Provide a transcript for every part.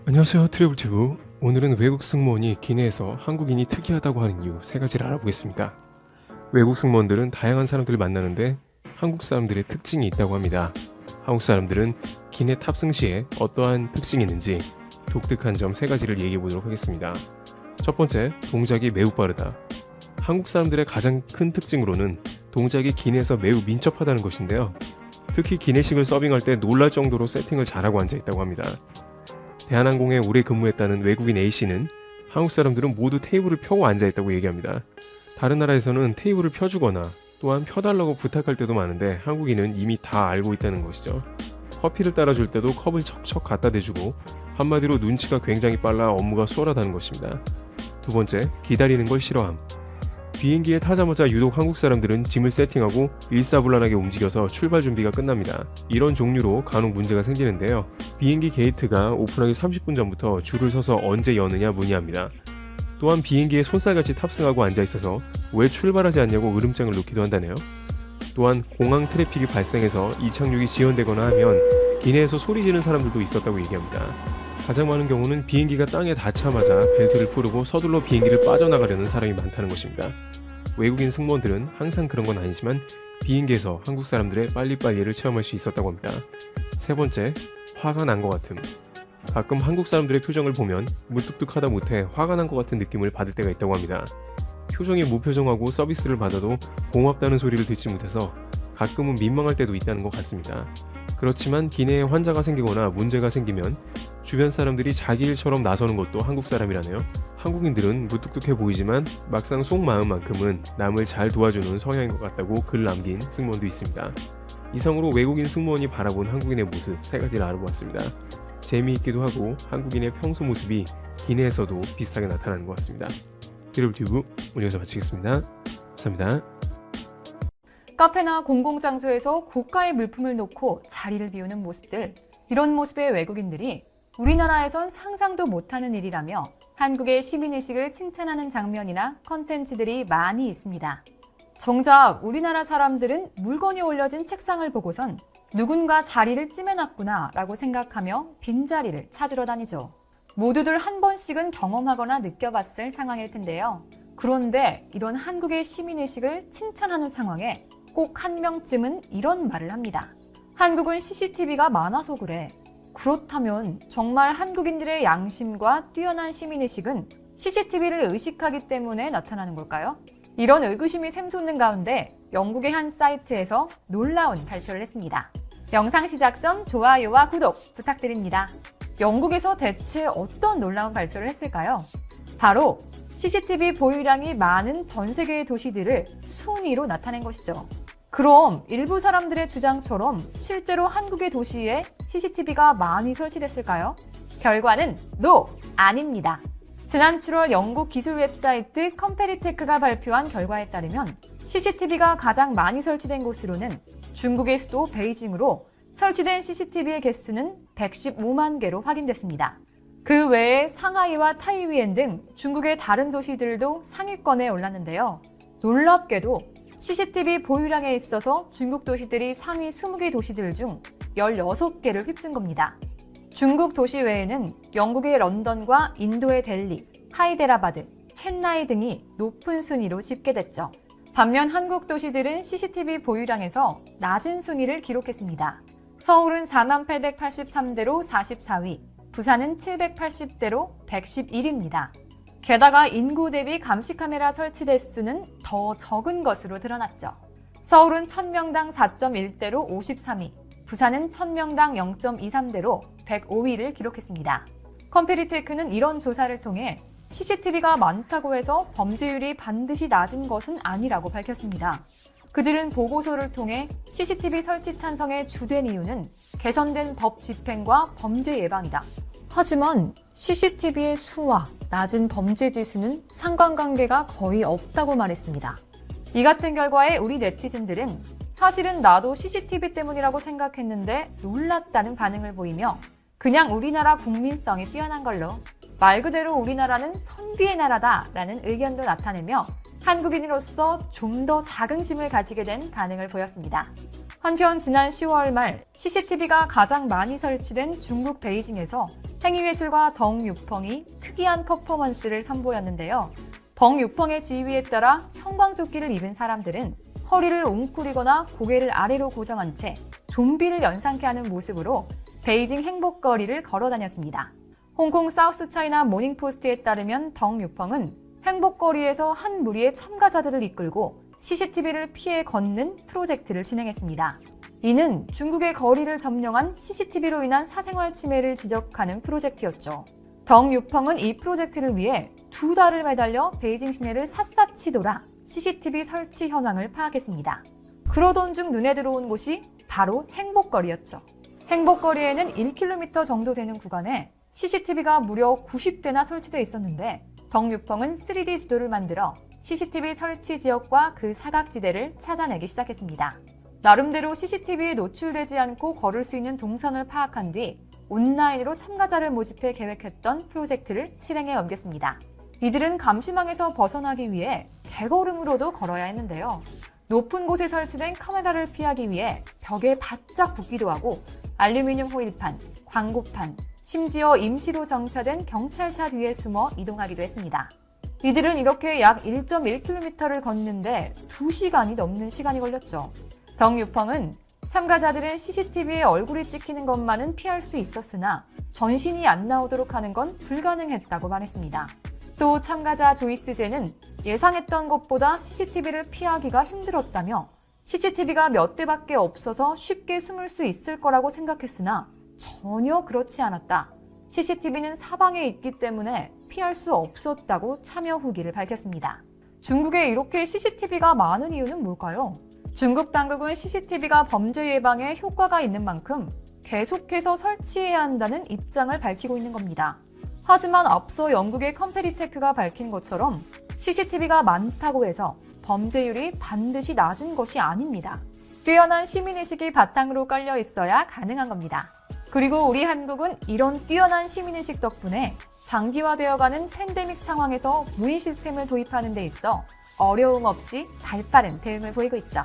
안녕하세요, 트래블튜브. 오늘은 외국 승무원이 기내에서 한국인이 특이하다고 하는 이유 3가지를 알아보겠습니다. 외국 승무원들은 다양한 사람들을 만나는데 한국 사람들의 특징이 있다고 합니다. 한국 사람들은 기내 탑승 시에 어떠한 특징이 있는지 독특한 점 3가지를 얘기해 보도록 하겠습니다. 첫 번째, 동작이 매우 빠르다. 한국 사람들의 가장 큰 특징으로는 동작이 기내에서 매우 민첩하다는 것인데요. 특히 기내식을 서빙할 때 놀랄 정도로 세팅을 잘하고 앉아있다고 합니다. 대한항공에 오래 근무했다는 외국인 A씨는 한국 사람들은 모두 테이블을 펴고 앉아있다고 얘기합니다. 다른 나라에서는 테이블을 펴주거나 또한 펴달라고 부탁할 때도 많은데 한국인은 이미 다 알고 있다는 것이죠. 커피를 따라줄 때도 컵을 척척 갖다 대주고 한마디로 눈치가 굉장히 빨라 업무가 수월하다는 것입니다. 두 번째, 기다리는 걸 싫어함. 비행기에 타자마자 유독 한국 사람들은 짐을 세팅하고 일사불란하게 움직여서 출발 준비가 끝납니다. 이런 종류로 간혹 문제가 생기는데요. 비행기 게이트가 오픈하기 30분 전부터 줄을 서서 언제 여느냐 문의합니다. 또한 비행기에 손살같이 탑승하고 앉아있어서 왜 출발하지 않냐고 으름장을 놓기도 한다네요. 또한 공항 트래픽이 발생해서 이착륙이 지연되거나 하면 기내에서 소리 지르는 사람들도 있었다고 얘기합니다. 가장 많은 경우는 비행기가 땅에 닿자마자 벨트를 풀고 서둘러 비행기를 빠져나가려는 사람이 많다는 것입니다. 외국인 승무원들은 항상 그런 건 아니지만 비행기에서 한국 사람들의 빨리빨리를 체험할 수 있었다고 합니다. 세 번째, 화가 난 것 같음. 가끔 한국 사람들의 표정을 보면 무뚝뚝하다 못해 화가 난 것 같은 느낌을 받을 때가 있다고 합니다. 표정이 무표정하고 서비스를 받아도 고맙다는 소리를 듣지 못해서 가끔은 민망할 때도 있다는 것 같습니다. 그렇지만 기내에 환자가 생기거나 문제가 생기면 주변 사람들이 자기 일처럼 나서는 것도 한국 사람이라네요. 한국인들은 무뚝뚝해 보이지만 막상 속마음만큼은 남을 잘 도와주는 성향인 것 같다고 글 남긴 승무원도 있습니다. 이상으로 외국인 승무원이 바라본 한국인의 모습 3가지를 알아보았습니다. 재미있기도 하고 한국인의 평소 모습이 기내에서도 비슷하게 나타나는 것 같습니다. 트래블튜브 오늘 여기서 마치겠습니다. 감사합니다. 카페나 공공장소에서 고가의 물품을 놓고 자리를 비우는 모습들, 이런 모습의 외국인들이 우리나라에선 상상도 못하는 일이라며 한국의 시민의식을 칭찬하는 장면이나 컨텐츠들이 많이 있습니다. 정작 우리나라 사람들은 물건이 올려진 책상을 보고선 누군가 자리를 찜해놨구나 라고 생각하며 빈자리를 찾으러 다니죠. 모두들 한 번씩은 경험하거나 느껴봤을 상황일 텐데요. 그런데 이런 한국의 시민의식을 칭찬하는 상황에 꼭 한 명쯤은 이런 말을 합니다. 한국은 CCTV가 많아서 그래. 그렇다면 정말 한국인들의 양심과 뛰어난 시민의식은 CCTV를 의식하기 때문에 나타나는 걸까요? 이런 의구심이 샘솟는 가운데 영국의 한 사이트에서 놀라운 발표를 했습니다. 영상 시작 전 좋아요와 구독 부탁드립니다. 영국에서 대체 어떤 놀라운 발표를 했을까요? 바로 CCTV 보유량이 많은 전 세계의 도시들을 순위로 나타낸 것이죠. 그럼 일부 사람들의 주장처럼 실제로 한국의 도시에 CCTV가 많이 설치됐을까요? 결과는 NO! 아닙니다. 지난 7월 영국 기술 웹사이트 컴페리테크가 발표한 결과에 따르면 CCTV가 가장 많이 설치된 곳으로는 중국의 수도 베이징으로 설치된 CCTV의 개수는 115만 개로 확인됐습니다. 그 외에 상하이와 타이위엔 등 중국의 다른 도시들도 상위권에 올랐는데요. 놀랍게도 CCTV 보유량에 있어서 중국 도시들이 상위 20개 도시들 중 16개를 휩쓴 겁니다. 중국 도시 외에는 영국의 런던과 인도의 델리, 하이데라바드, 첸나이 등이 높은 순위로 집계됐죠. 반면 한국 도시들은 CCTV 보유량에서 낮은 순위를 기록했습니다. 서울은 4883대로 44위, 부산은 780대로 111위입니다. 게다가 인구 대비 감시카메라 설치 대수는 더 적은 것으로 드러났죠. 서울은 1000명당 4.1대로 53위, 부산은 1000명당 0.23대로 105위를 기록했습니다. 컴페리테크는 이런 조사를 통해 CCTV가 많다고 해서 범죄율이 반드시 낮은 것은 아니라고 밝혔습니다. 그들은 보고서를 통해 CCTV 설치 찬성의 주된 이유는 개선된 법 집행과 범죄 예방이다. 하지만 CCTV의 수와 낮은 범죄 지수는 상관관계가 거의 없다고 말했습니다. 이 같은 결과에 우리 네티즌들은 사실은 나도 CCTV 때문이라고 생각했는데 놀랐다는 반응을 보이며 그냥 우리나라 국민성이 뛰어난 걸로 말 그대로 우리나라는 선비의 나라다라는 의견도 나타내며 한국인으로서 좀 더 자긍심을 가지게 된 반응을 보였습니다. 한편 지난 10월 말 CCTV가 가장 많이 설치된 중국 베이징에서 행위예술가 덩 유펑이 특이한 퍼포먼스를 선보였는데요. 덩 유펑의 지휘에 따라 형광조끼를 입은 사람들은 허리를 웅크리거나 고개를 아래로 고정한 채 좀비를 연상케 하는 모습으로 베이징 행복거리를 걸어 다녔습니다. 홍콩 사우스차이나 모닝포스트에 따르면 덩 유펑은 행복거리에서 한 무리의 참가자들을 이끌고 CCTV를 피해 걷는 프로젝트를 진행했습니다. 이는 중국의 거리를 점령한 CCTV로 인한 사생활 침해를 지적하는 프로젝트였죠. 덩 유펑은 이 프로젝트를 위해 2달을 매달려 베이징 시내를 샅샅이 돌아 CCTV 설치 현황을 파악했습니다. 그러던 중 눈에 들어온 곳이 바로 행복거리였죠. 행복거리에는 1km 정도 되는 구간에 CCTV가 무려 90대나 설치되어 있었는데 덩 유펑은 3D 지도를 만들어 CCTV 설치 지역과 그 사각지대를 찾아내기 시작했습니다. 나름대로 CCTV에 노출되지 않고 걸을 수 있는 동선을 파악한 뒤 온라인으로 참가자를 모집해 계획했던 프로젝트를 실행에 옮겼습니다. 이들은 감시망에서 벗어나기 위해 개걸음으로도 걸어야 했는데요. 높은 곳에 설치된 카메라를 피하기 위해 벽에 바짝 붙기도 하고 알루미늄 호일판, 광고판, 심지어 임시로 정차된 경찰차 뒤에 숨어 이동하기도 했습니다. 이들은 이렇게 약 1.1km를 걷는데 2시간이 넘는 시간이 걸렸죠. 덩 유펑은 참가자들은 CCTV에 얼굴이 찍히는 것만은 피할 수 있었으나 전신이 안 나오도록 하는 건 불가능했다고 말했습니다. 또 참가자 조이스 제는 예상했던 것보다 CCTV를 피하기가 힘들었다며 CCTV가 몇 대밖에 없어서 쉽게 숨을 수 있을 거라고 생각했으나 전혀 그렇지 않았다. CCTV는 사방에 있기 때문에 피할 수 없었다고 참여 후기를 밝혔습니다. 중국에 이렇게 CCTV가 많은 이유는 뭘까요? 중국 당국은 CCTV가 범죄 예방에 효과가 있는 만큼 계속해서 설치해야 한다는 입장을 밝히고 있는 겁니다. 하지만 앞서 영국의 컴페리테크가 밝힌 것처럼 CCTV가 많다고 해서 범죄율이 반드시 낮은 것이 아닙니다. 뛰어난 시민의식이 바탕으로 깔려 있어야 가능한 겁니다. 그리고 우리 한국은 이런 뛰어난 시민의식 덕분에 장기화되어가는 팬데믹 상황에서 무인 시스템을 도입하는 데 있어 어려움 없이 발빠른 대응을 보이고 있죠.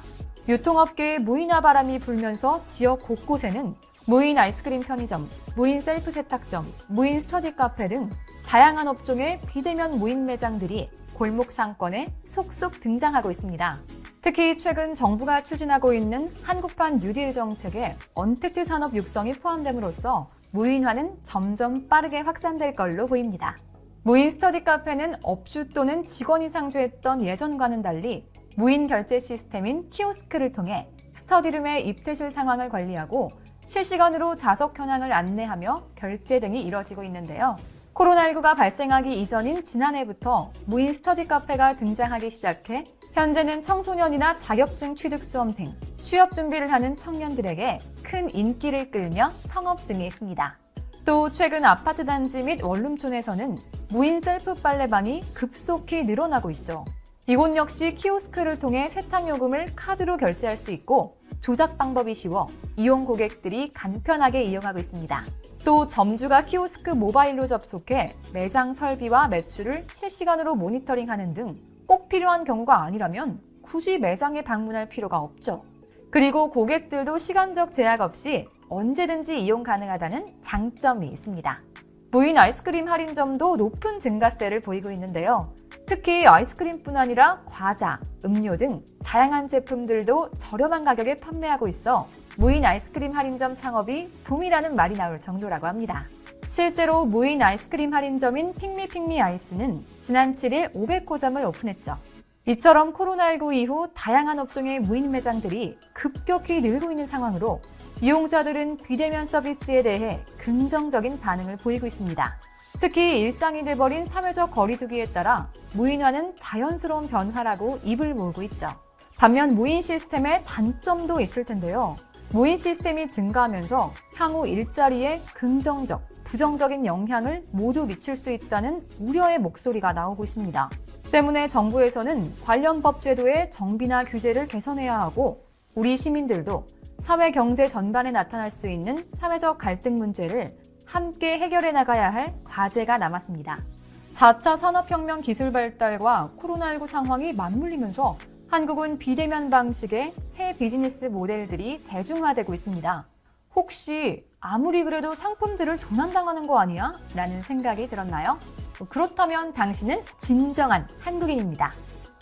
유통업계에 무인화 바람이 불면서 지역 곳곳에는 무인 아이스크림 편의점, 무인 셀프 세탁점, 무인 스터디 카페 등 다양한 업종의 비대면 무인 매장들이 골목 상권에 속속 등장하고 있습니다. 특히 최근 정부가 추진하고 있는 한국판 뉴딜 정책에 언택트 산업 육성이 포함됨으로써 무인화는 점점 빠르게 확산될 걸로 보입니다. 무인 스터디 카페는 업주 또는 직원이 상주했던 예전과는 달리 무인 결제 시스템인 키오스크를 통해 스터디룸의 입퇴실 상황을 관리하고 실시간으로 좌석 현황을 안내하며 결제 등이 이뤄지고 있는데요. 코로나19가 발생하기 이전인 지난해부터 무인 스터디 카페가 등장하기 시작해 현재는 청소년이나 자격증 취득 수험생, 취업 준비를 하는 청년들에게 큰 인기를 끌며 성업 중에 있습니다. 또 최근 아파트 단지 및 원룸촌에서는 무인 셀프 빨래방이 급속히 늘어나고 있죠. 이곳 역시 키오스크를 통해 세탁요금을 카드로 결제할 수 있고 조작 방법이 쉬워 이용 고객들이 간편하게 이용하고 있습니다. 또 점주가 키오스크 모바일로 접속해 매장 설비와 매출을 실시간으로 모니터링하는 등 꼭 필요한 경우가 아니라면 굳이 매장에 방문할 필요가 없죠. 그리고 고객들도 시간적 제약 없이 언제든지 이용 가능하다는 장점이 있습니다. 무인 아이스크림 할인점도 높은 증가세를 보이고 있는데요. 특히 아이스크림뿐 아니라 과자, 음료 등 다양한 제품들도 저렴한 가격에 판매하고 있어 무인 아이스크림 할인점 창업이 붐이라는 말이 나올 정도라고 합니다. 실제로 무인 아이스크림 할인점인 핑미핑미 아이스는 지난 7일 500호점을 오픈했죠. 이처럼 코로나19 이후 다양한 업종의 무인 매장들이 급격히 늘고 있는 상황으로 이용자들은 비대면 서비스에 대해 긍정적인 반응을 보이고 있습니다. 특히 일상이 돼버린 사회적 거리두기에 따라 무인화는 자연스러운 변화라고 입을 모으고 있죠. 반면 무인 시스템의 단점도 있을 텐데요. 무인 시스템이 증가하면서 향후 일자리에 긍정적, 부정적인 영향을 모두 미칠 수 있다는 우려의 목소리가 나오고 있습니다. 때문에 정부에서는 관련 법 제도의 정비나 규제를 개선해야 하고 우리 시민들도 사회 경제 전반에 나타날 수 있는 사회적 갈등 문제를 함께 해결해 나가야 할 과제가 남았습니다. 4차 산업혁명 기술 발달과 코로나19 상황이 맞물리면서 한국은 비대면 방식의 새 비즈니스 모델들이 대중화되고 있습니다. 혹시 아무리 그래도 상품들을 도난당하는 거 아니야? 라는 생각이 들었나요? 그렇다면 당신은 진정한 한국인입니다.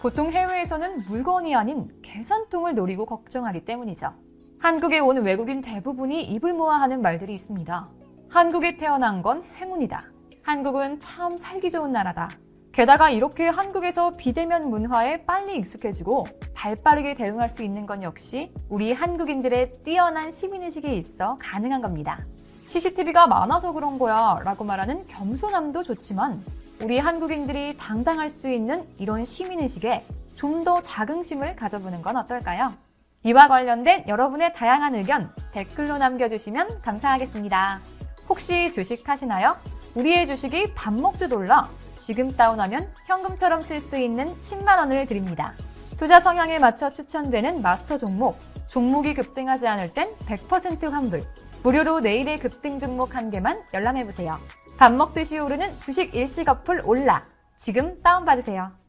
보통 해외에서는 물건이 아닌 계산통을 노리고 걱정하기 때문이죠. 한국에 온 외국인 대부분이 입을 모아 하는 말들이 있습니다. 한국에 태어난 건 행운이다. 한국은 참 살기 좋은 나라다. 게다가 이렇게 한국에서 비대면 문화에 빨리 익숙해지고 발빠르게 대응할 수 있는 건 역시 우리 한국인들의 뛰어난 시민의식에 있어 가능한 겁니다. CCTV가 많아서 그런 거야 라고 말하는 겸손함도 좋지만 우리 한국인들이 당당할 수 있는 이런 시민의식에 좀 더 자긍심을 가져보는 건 어떨까요? 이와 관련된 여러분의 다양한 의견 댓글로 남겨주시면 감사하겠습니다. 혹시 주식하시나요? 우리의 주식이 밥 먹듯 올라 지금 다운하면 현금처럼 쓸 수 있는 10만 원을 드립니다. 투자 성향에 맞춰 추천되는 마스터 종목, 종목이 급등하지 않을 땐 100% 환불, 무료로 내일의 급등 종목 한 개만 열람해보세요. 밥 먹듯이 오르는 주식 일시 어플 올라, 지금 다운받으세요.